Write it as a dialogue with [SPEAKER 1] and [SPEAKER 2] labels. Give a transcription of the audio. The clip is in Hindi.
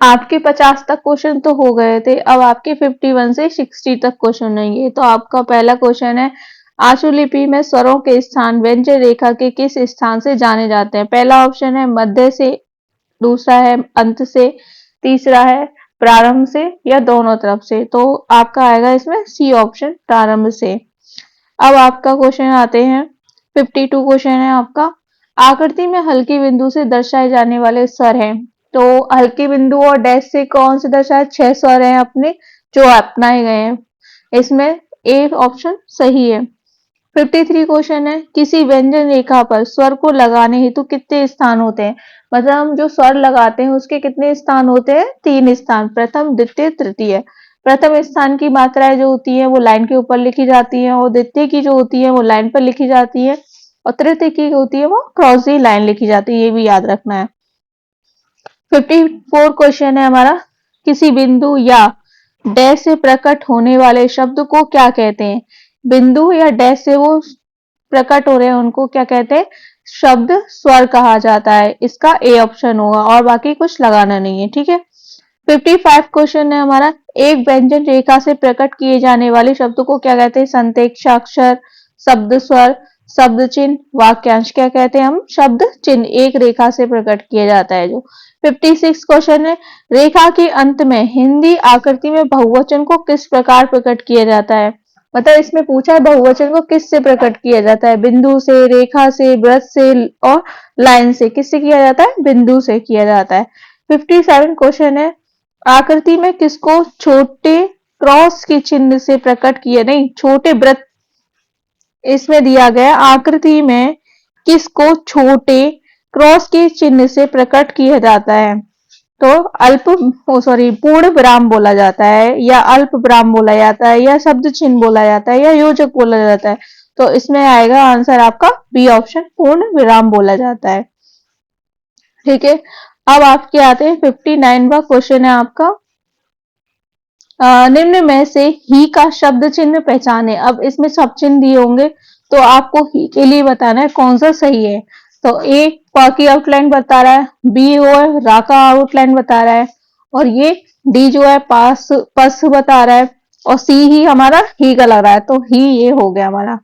[SPEAKER 1] आपके 50 तक क्वेश्चन तो हो गए थे, अब आपके 51 से 60 तक क्वेश्चन रहेंगे। तो आपका पहला क्वेश्चन है, आशुलिपि में स्वरों के स्थान व्यंजन रेखा के किस स्थान से जाने जाते हैं? पहला ऑप्शन है मध्य से, दूसरा है अंत से, तीसरा है प्रारंभ से, या दोनों तरफ से। तो आपका आएगा इसमें सी ऑप्शन, प्रारंभ से। अब आपका क्वेश्चन आते हैं, 52 क्वेश्चन है आपका, आकृति में हल्की बिंदु से दर्शाए जाने वाले स्वर हैं। तो हल्की बिंदु और डैश से कौन से दर्शाए? 6 स्वर हैं अपने जो अपनाए गए हैं। इसमें ए ऑप्शन सही है। 53 क्वेश्चन है, किसी व्यंजन रेखा पर स्वर को लगाने हेतु कितने स्थान होते हैं? मतलब हम जो स्वर लगाते हैं उसके कितने स्थान होते हैं? 3 स्थान, प्रथम, द्वितीय, तृतीय। प्रथम स्थान की मात्राएं जो होती है वो लाइन के ऊपर लिखी जाती है, और द्वितीय की जो होती है वो लाइन पर लिखी जाती है, और तृतीय की होती है वो क्रॉस दी लाइन लिखी जाती है, ये भी याद रखना है। 54 क्वेश्चन है हमारा, किसी बिंदु या डैश से प्रकट होने वाले शब्द को क्या कहते हैं? बिंदु या डैश से वो प्रकट हो रहे हैं उनको क्या कहते हैं? शब्द स्वर कहा जाता है। इसका ए ऑप्शन होगा, और बाकी कुछ लगाना नहीं है, ठीक है। 55 क्वेश्चन है हमारा, एक व्यंजन रेखा से प्रकट किए जाने वाले शब्द को क्या कहते हैं? संप्रेक्षाक्षर, शब्द स्वर, शब्द चिन्ह, वाक्यांश। क्या कहते हैं हम? शब्द चिन्ह, एक रेखा से प्रकट किया जाता है जो। 56 क्वेश्चन है, रेखा के अंत में हिंदी आकृति में बहुवचन को किस प्रकार प्रकट किया जाता है? मतलब इसमें पूछा है बहुवचन को किस से प्रकट किया जाता है? बिंदु से, रेखा से, वृत्त से और लाइन से। किससे किया जाता है? बिंदु से किया जाता है। 57 क्वेश्चन है, आकृति में किसको छोटे क्रॉस के चिन्ह से प्रकट किया, नहीं छोटे वृत्त इसमें दिया गया, आकृति में किसको छोटे क्रॉस के चिन्ह से प्रकट किया जाता है? तो अल्प सॉरी पूर्ण विराम बोला जाता है, या अल्प विराम बोला जाता है, या शब्द चिन्ह बोला जाता है, या योजक बोला जाता है। तो इसमें आएगा आंसर आपका बी ऑप्शन, पूर्ण विराम बोला जाता है, ठीक है। अब आपके आते हैं 59वां क्वेश्चन है आपका, निम्न में से ही का शब्द चिन्ह पहचाने। अब इसमें सब चिन्ह दिए होंगे तो आपको ही के लिए बताना है कौन सा सही है। तो ए प की आउटलाइन बता रहा है, बी जो है रा का आउटलाइन बता रहा है, और ये डी जो है पास पस बता रहा है, और सी ही हमारा ही का लग रहा है। तो ही ये हो गया हमारा।